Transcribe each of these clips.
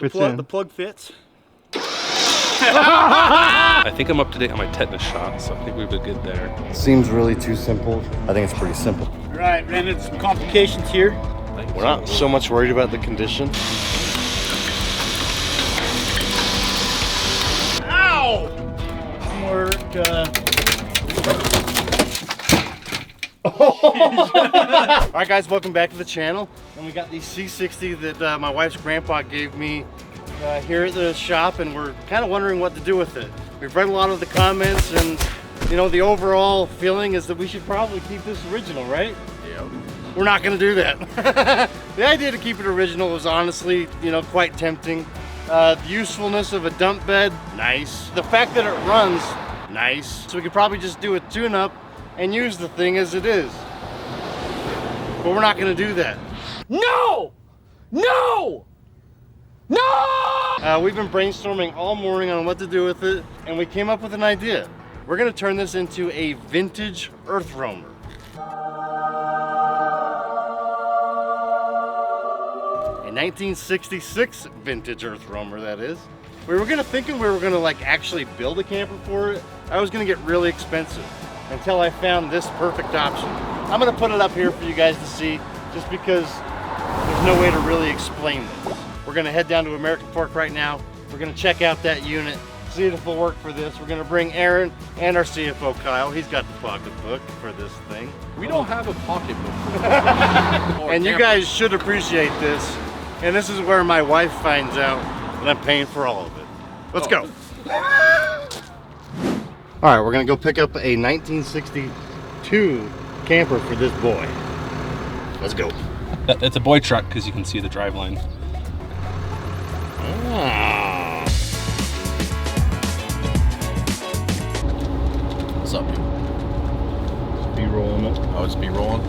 The plug fits. I think I'm up to date on my tetanus shot, so I think we've been good there. Seems really too simple. I think it's pretty simple. All right, ran into some complications here. We're not so much worried about the condition. Ow! Work. All right, guys, welcome back to the channel. And we got the C60 that my wife's grandpa gave me here at the shop, and we're kind of wondering what to do with it. We've read a lot of the comments, and you know, the overall feeling is that we should probably keep this original, right? Yeah. We're not going to do that. The idea to keep it original was honestly, you know, quite tempting. The usefulness of a dump bed, nice. The fact that it runs, nice. So we could probably just do a tune-up and use the thing as it is. But we're not going to do that. No! No! No! We've been brainstorming all morning on what to do with it, and we came up with an idea. We're going to turn this into a vintage Earthroamer. A 1966 vintage Earthroamer, that is. We were thinking we were gonna like actually build a camper for it. I was gonna get really expensive until I found this perfect option. I'm gonna put it up here for you guys to see, just because there's no way to really explain this. We're gonna head down to American Fork right now. We're gonna check out that unit, see if it'll work for this. We're gonna bring Aaron and our CFO Kyle. He's got the pocketbook for this thing. We don't have a pocketbook. And you guys should appreciate this. And this is where my wife finds out that I'm paying for all of it. Let's go. All right, we're gonna go pick up a 1962 camper for this boy. Let's go. It's a boy truck because you can see the driveline. Ah. What's up, dude? Be rolling it. I'll just be rolling.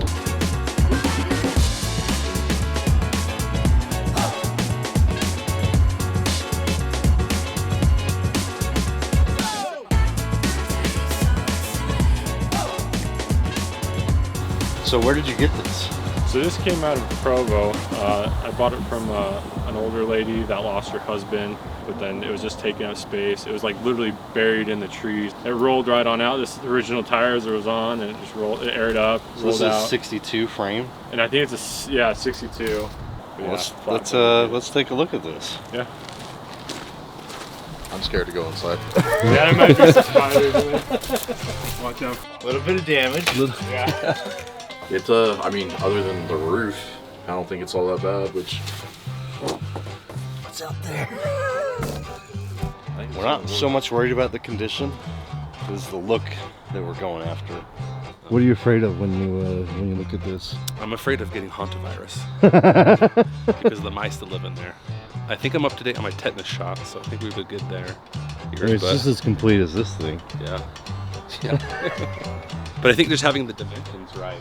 So where did you get this? So this came out of Provo. I bought it from an older lady that lost her husband, but then it was just taking up space. It was like literally buried in the trees. It rolled right on out. This original tires it was on, and it just rolled. It aired up, So rolled this out. is 62 frame. And I think it's a 62. But Well, let's take a look at this. Yeah. I'm scared to go inside. Yeah, there might be some spiders in it. Watch out. A little bit of damage. Yeah. It's I mean, other than the roof, I don't think it's all that bad, which... What's out there? We're not so much worried about the condition as the look that we're going after. What are you afraid of when you look at this? I'm afraid of getting hantavirus because of the mice that live in there. I think I'm up to date on my tetanus shot, so I think we've been good there. It's just as complete as this thing. Yeah. But I think just having the dimensions right.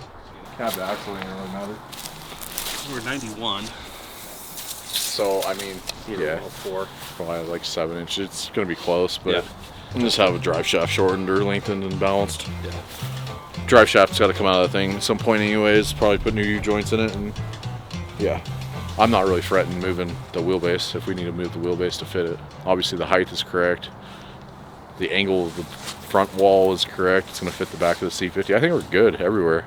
Cab axle ain't really matter. We're 91. So, I mean, yeah, 4. probably like 7 inches. It's gonna be close, but Yeah. and just have a drive shaft shortened or lengthened and balanced. Yeah. Drive shaft's got to come out of that thing at some point anyways. Probably put new U-joints in it, and yeah. I'm not really fretting moving the wheelbase if we need to move the wheelbase to fit it. Obviously the height is correct. The angle of the front wall is correct. It's gonna fit the back of the C50. I think we're good everywhere.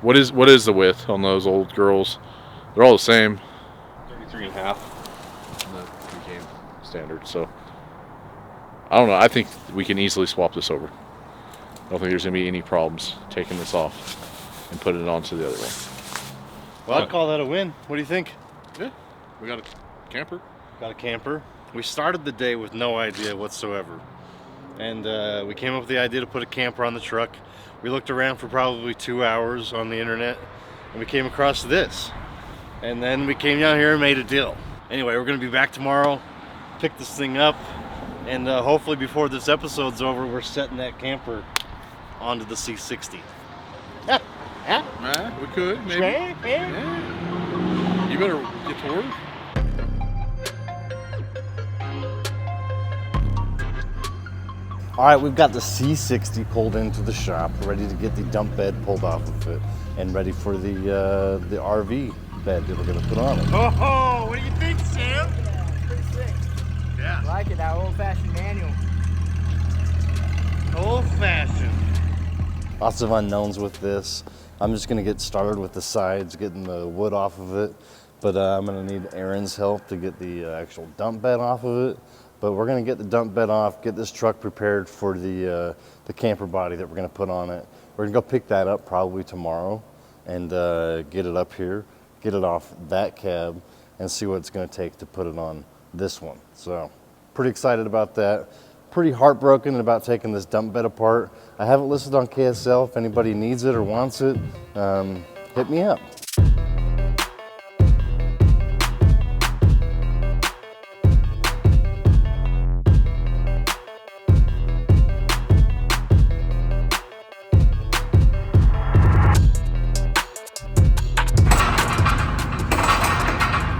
What is the width on those old girls? They're all the same. 33.5. That became standard, so I don't know. I think we can easily swap this over. I don't think there's gonna be any problems taking this off and putting it onto the other one. Well, I'd call that a win. What do you think? Yeah, we got a camper. Got a camper. We started the day with no idea whatsoever. And we came up with the idea to put a camper on the truck. We looked around for probably 2 hours on the internet, and we came across this. And then we came down here and made a deal. Anyway, we're gonna be back tomorrow, pick this thing up, and hopefully before this episode's over, we're setting that camper onto the C60. We could, maybe. Yeah. You better get to work. All right, we've got the C60 pulled into the shop, ready to get the dump bed pulled off of it, and ready for the RV bed that we're gonna put on it. Oh, what do you think, Sam? Pretty sick. at that old-fashioned manual. Old-fashioned. Lots of unknowns with this. I'm just gonna get started with the sides, getting the wood off of it. But I'm gonna need Aaron's help to get the actual dump bed off of it. But we're gonna get the dump bed off, get this truck prepared for the camper body that we're gonna put on it. We're gonna go pick that up probably tomorrow and get it up here, get it off that cab, and see what it's gonna take to put it on this one. So pretty excited about that. Pretty heartbroken about taking this dump bed apart. I have it listed on KSL. If anybody needs it or wants it, hit me up.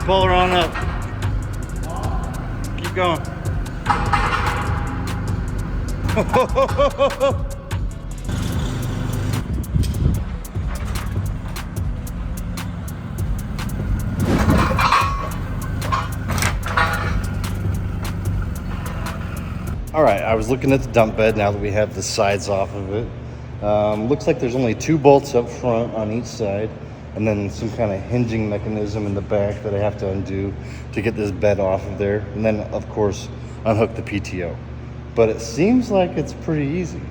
Pull her on up. Keep going. All right, I was looking at the dump bed now that we have the sides off of it. Looks like there's only 2 bolts up front on each side, and then some kind of hinging mechanism in the back that I have to undo to get this bed off of there. And then, of course, unhook the PTO. But it seems like it's pretty easy.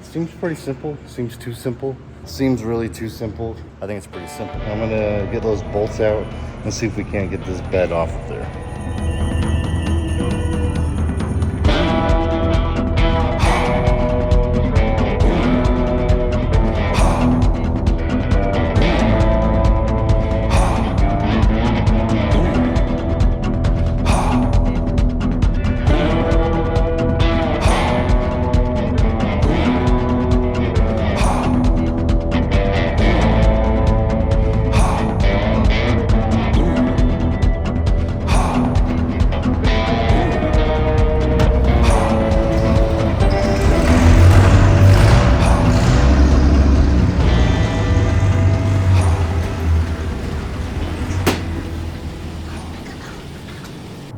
Seems pretty simple, seems too simple. Seems really too simple. I think it's pretty simple. I'm gonna get those bolts out and see if we can't get this bed off of there.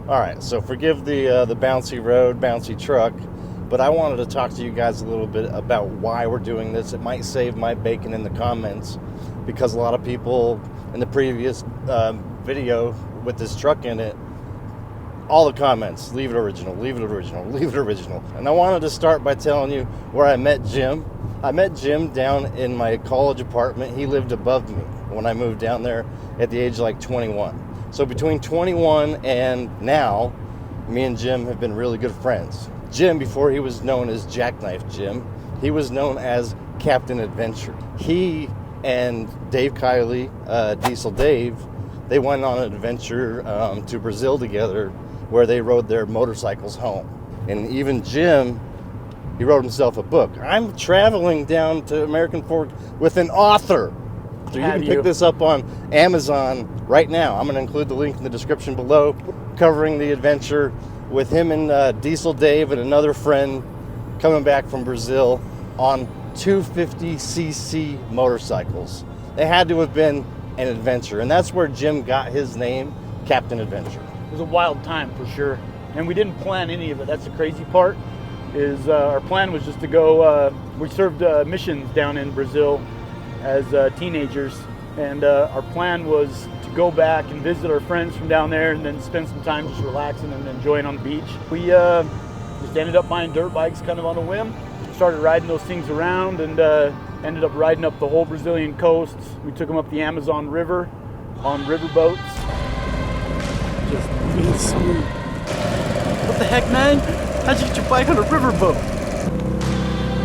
All right, so forgive the bouncy road, bouncy truck, but I wanted to talk to you guys a little bit about why we're doing this. It might save my bacon in the comments, because a lot of people in the previous video with this truck in it, all the comments, leave it original, leave it original, leave it original. And I wanted to start by telling you where I met Jim. I met Jim down in my college apartment. He lived above me when I moved down there at the age of like 21. So between 21 and now, me and Jim have been really good friends. Jim, before he was known as Jackknife Jim, he was known as Captain Adventure. He and Dave Kiley, Diesel Dave, they went on an adventure to Brazil together where they rode their motorcycles home. And even Jim, he wrote himself a book. I'm traveling down to American Fork with an author. So you can pick this up on Amazon right now. I'm going to include the link in the description below, covering the adventure with him and Diesel Dave and another friend coming back from Brazil on 250cc motorcycles. They had to have been an adventure, and that's where Jim got his name, Captain Adventure. It was a wild time for sure, and we didn't plan any of it. That's the crazy part. Is our plan was just to go. We served missions down in Brazil as teenagers, and our plan was to go back and visit our friends from down there and then spend some time just relaxing and enjoying on the beach. We just ended up buying dirt bikes kind of on a whim, started riding those things around, and ended up riding up the whole Brazilian coast. We took them up the Amazon River on river boats. Just being smooth. What the heck, man? How'd you get your bike on a river boat?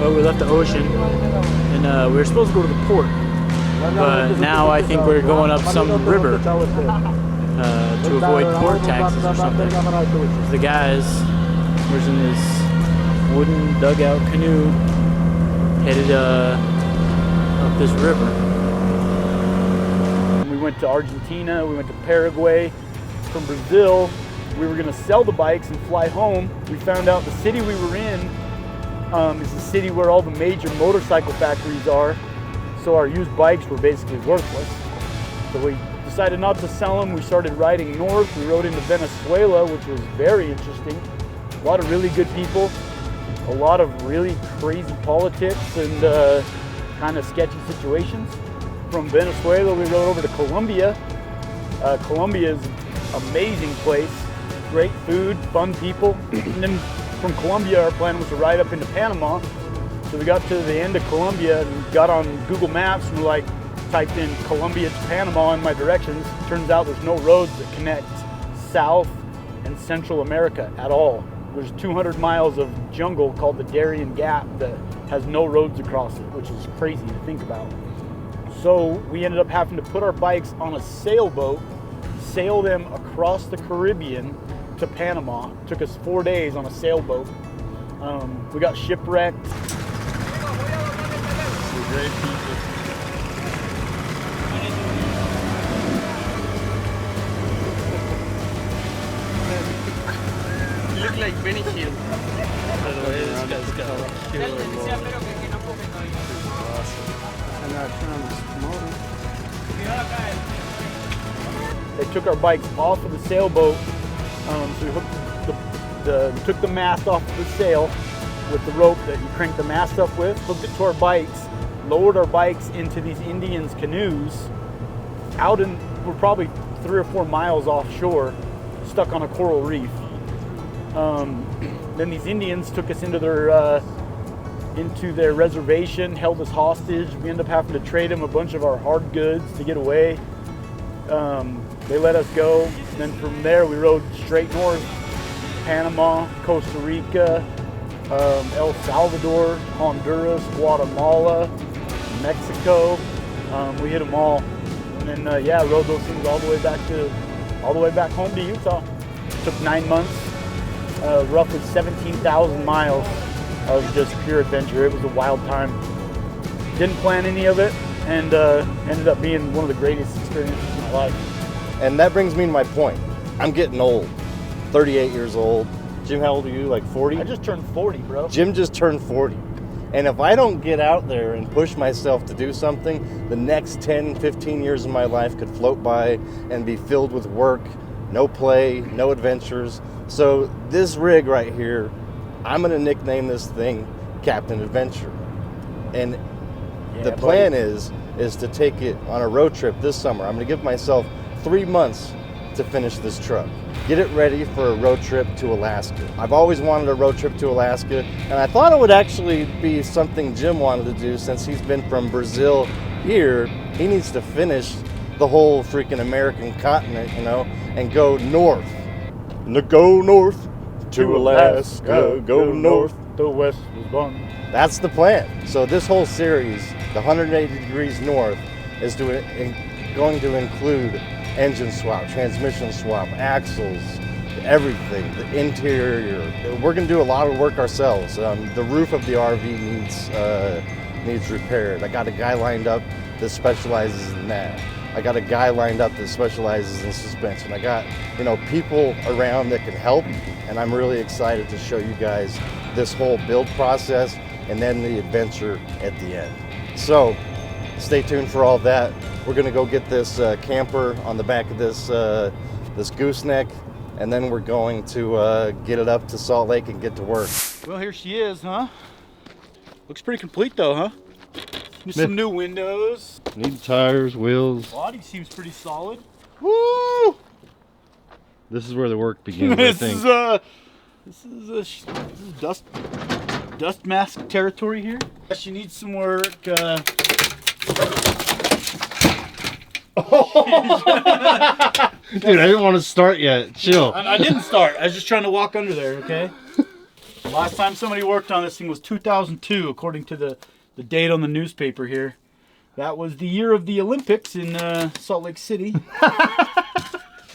Well, we left the ocean, and we were supposed to go to the port, but now I think we're going up some river to avoid port taxes or something. The guys was in this wooden dugout canoe headed up this river. We went to Argentina, we went to Paraguay. From Brazil, we were going to sell the bikes and fly home. We found out the city we were in is the city where all the major motorcycle factories are, so our used bikes were basically worthless. So we decided not to sell them. We started riding north. We rode into Venezuela, which was very interesting. A lot of really good people, a lot of really crazy politics and kind of sketchy situations. From Venezuela, we rode over to Colombia. Colombia is an amazing place, great food, fun people. And then from Colombia, our plan was to ride up into Panama. So we got to the end of Colombia and got on Google Maps and like typed in Colombia to Panama in my directions. Turns out there's no roads that connect South and Central America at all. There's 200 miles of jungle called the Darien Gap that has no roads across it, which is crazy to think about. So we ended up having to put our bikes on a sailboat, sail them across the Caribbean to Panama. It took us 4 days on a sailboat. We got shipwrecked. Great people. You look like Benny Hill. They took our bikes off of the sailboat, so we hooked we took the mast off of the sail with the rope that you crank the mast up with, hooked it to our bikes, lowered our bikes into these Indians' canoes, we're probably 3 or 4 miles offshore, stuck on a coral reef. Then these Indians took us into their reservation, held us hostage. We ended up having to trade them a bunch of our hard goods to get away. They let us go. Then from there we rode straight north, Panama, Costa Rica, El Salvador, Honduras, Guatemala, Mexico. We hit them all. And then rode those things all the way back home to Utah. Took 9 months, roughly 17,000 miles of just pure adventure. It was a wild time. Didn't plan any of it, and ended up being one of the greatest experiences of my life. And that brings me to my point. I'm getting old, 38 years old. Jim, how old are you, like 40? I just turned 40, bro. Jim just turned 40. And if I don't get out there and push myself to do something, the next 10, 15 years of my life could float by and be filled with work, no play, no adventures. So this rig right here, I'm gonna nickname this thing Captain Adventure. And the plan is to take it on a road trip this summer. I'm gonna give myself 3 months to finish this truck. Get it ready for a road trip to Alaska. I've always wanted a road trip to Alaska, and I thought it would actually be something Jim wanted to do since he's been from Brazil here. He needs to finish the whole freaking American continent, and go north. Go north to Alaska, go north. The West was born. That's the plan. So this whole series, the 180 degrees north, is going to include engine swap, transmission swap, axles, everything, the interior. We're going to do a lot of work ourselves. The roof of the RV needs repaired. I got a guy lined up that specializes in that. I got a guy lined up that specializes in suspension. I got, people around that can help, and I'm really excited to show you guys this whole build process and then the adventure at the end. So stay tuned for all that. We're gonna go get this camper on the back of this gooseneck, and then we're going to get it up to Salt Lake and get to work. Well, here she is, huh? Looks pretty complete though, huh? Just some new windows. Need tires, wheels. Body seems pretty solid. Woo! This is where the work begins, I think. This is dust mask territory here. She needs some work. Dude, I didn't want to start yet. Chill. I didn't start. I was just trying to walk under there, okay? The last time somebody worked on this thing was 2002, according to the date on the newspaper here. That was the year of the Olympics in Salt Lake City.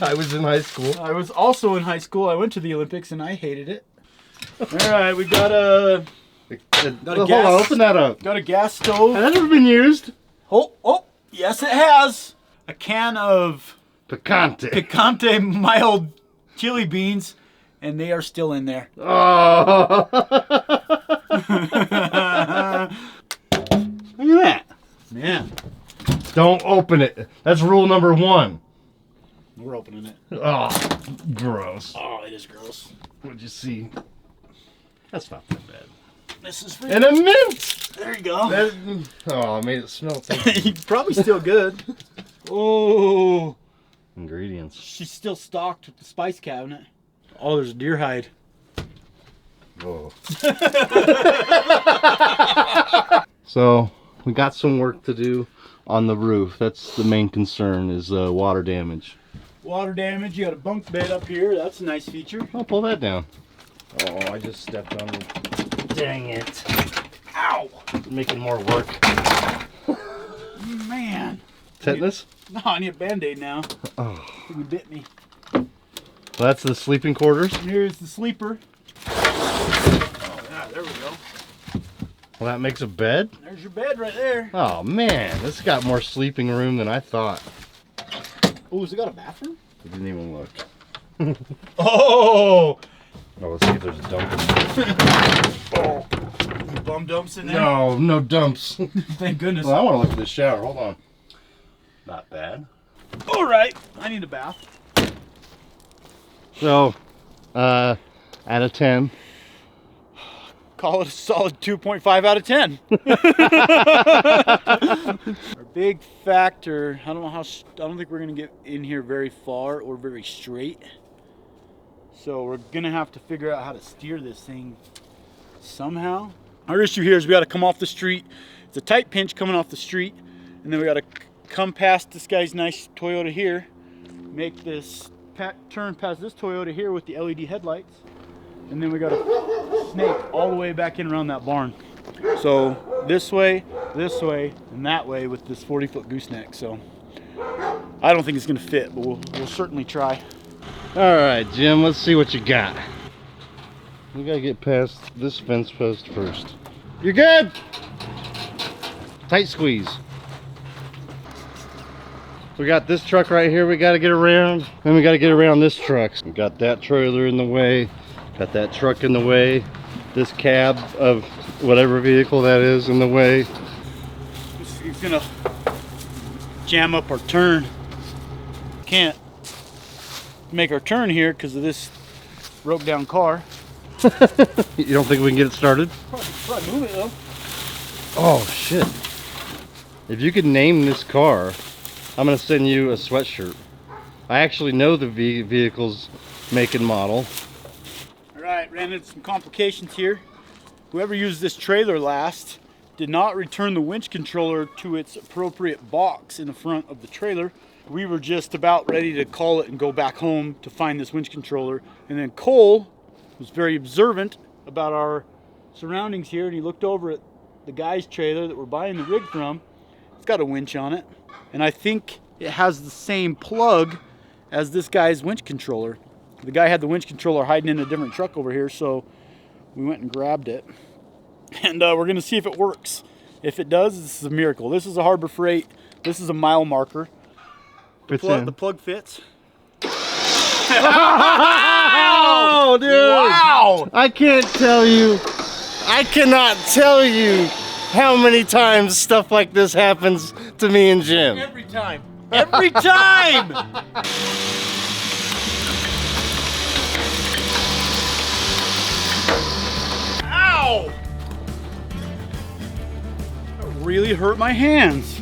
I was in high school. I was also in high school. I went to the Olympics and I hated it. All right, we got a Hold on, open that up. Got a gas stove. Has that ever been used? Oh, yes it has. A can of picante mild chili beans, and they are still in there. Oh. Look at that. Man. Don't open it. That's rule number 1. We're opening it. Oh, gross. Oh, it is gross. What'd you see? That's not that bad. This is for And a mint! There you go. Oh, I made it smell. Probably still good. Oh. Ingredients. She's still stocked with the spice cabinet. Oh, there's a deer hide. Whoa. So, we got some work to do on the roof. That's the main concern, is water damage. Water damage. You got a bunk bed up here. That's a nice feature. I'll pull that down. Oh, I just stepped on it. Dang it. Ow! Making more work. Man. Tetanus? No, I need a Band-Aid now. Oh. You bit me. Well, that's the sleeping quarters. Here's the sleeper. Oh, yeah, there we go. Well, that makes a bed. There's your bed right there. Oh, man. This got more sleeping room than I thought. Oh, has it got a bathroom? I didn't even look. Oh! Oh, let's see if there's a dump. Oh. Bum dumps in there? No, no dumps. Thank goodness. Well, I want to look at this shower. Hold on. Not bad. All right. I need a bath. So, out of 10. Call it a solid 2.5 out of 10. Our big factor, I don't think we're gonna get in here very far or very straight. So we're gonna have to figure out how to steer this thing somehow. Our issue here is we gotta come off the street. It's a tight pinch coming off the street, and then we gotta come past this guy's nice Toyota here, make this turn past this Toyota here with the LED headlights, and then we gotta snake all the way back in around that barn. So this way, and that way with this 40-foot gooseneck. So I don't think it's gonna fit, but we'll certainly try. All right, Jim, let's see what you got. We gotta get past this fence post first. You're good. Tight squeeze. We got this truck right here we gotta get around. Then we gotta get around this truck. We got that trailer in the way. Got that truck in the way. This cab of whatever vehicle that is in the way. It's gonna jam up our turn. Can't make our turn here because of this broke down car. You don't think we can get it started? Probably move it though. Oh shit. If you could name this car, I'm gonna send you a sweatshirt. I actually know the vehicle's make and model. Alright, ran into some complications here. Whoever used this trailer last did not return the winch controller to its appropriate box in the front of the trailer. We were just about ready to call it and go back home to find this winch controller. And then Cole was very observant about our surroundings here, and he looked over at the guy's trailer that we're buying the rig from. It's got a winch on it, and I think it has the same plug as this guy's winch controller. The guy had the winch controller hiding in a different truck over here, so we went and grabbed it. And we're gonna see if it works. If it does, this is a miracle. This is a Harbor Freight. This is a mile marker. The plug fits. Oh, dude! Wow! I can't tell you. I cannot tell you how many times stuff like this happens to me and Jim. Every time. Every time! Ow! That really hurt my hands.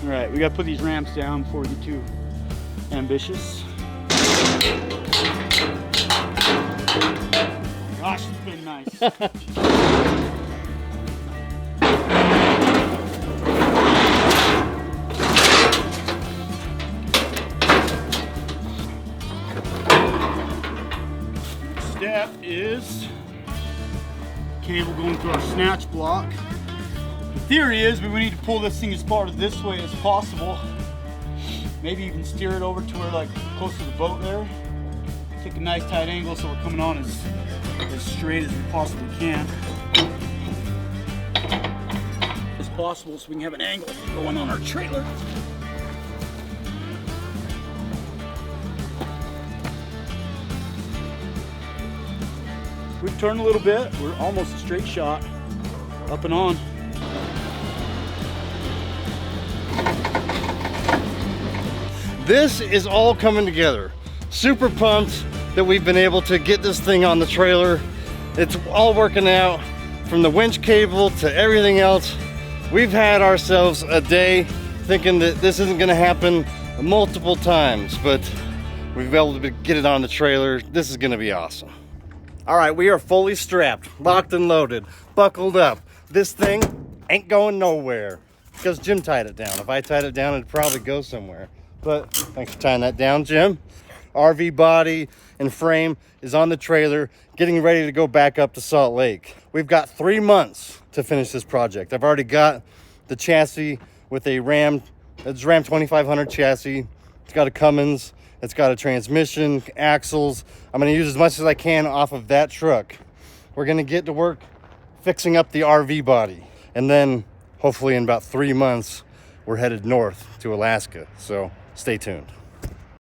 All right, we gotta put these ramps down before we get too ambitious. Gosh, it's been nice. Step is cable going through our snatch block. The theory is we need to pull this thing as far this way as possible. Maybe you can steer it over to where, like, close to the boat there. Take a nice tight angle so we're coming on as straight as we possibly can. As possible so we can have an angle going on our trailer. We've turned a little bit. We're almost a straight shot. Up and on. This is all coming together. Super pumped that we've been able to get this thing on the trailer. It's all working out, from the winch cable to everything else. We've had ourselves a day thinking that this isn't gonna happen multiple times, but we've been able to get it on the trailer. This is gonna be awesome. All right, we are fully strapped, locked and loaded, buckled up. This thing ain't going nowhere because Jim tied it down. If I tied it down, it'd probably go somewhere. But thanks for tying that down, Jim. RV body and frame is on the trailer, getting ready to go back up to Salt Lake. We've got 3 months to finish this project. I've already got the chassis with a Ram 2500 chassis. It's got a Cummins, it's got a transmission, axles. I'm gonna use as much as I can off of that truck. We're gonna get to work fixing up the RV body. And then hopefully in about 3 months, we're headed north to Alaska. So stay tuned.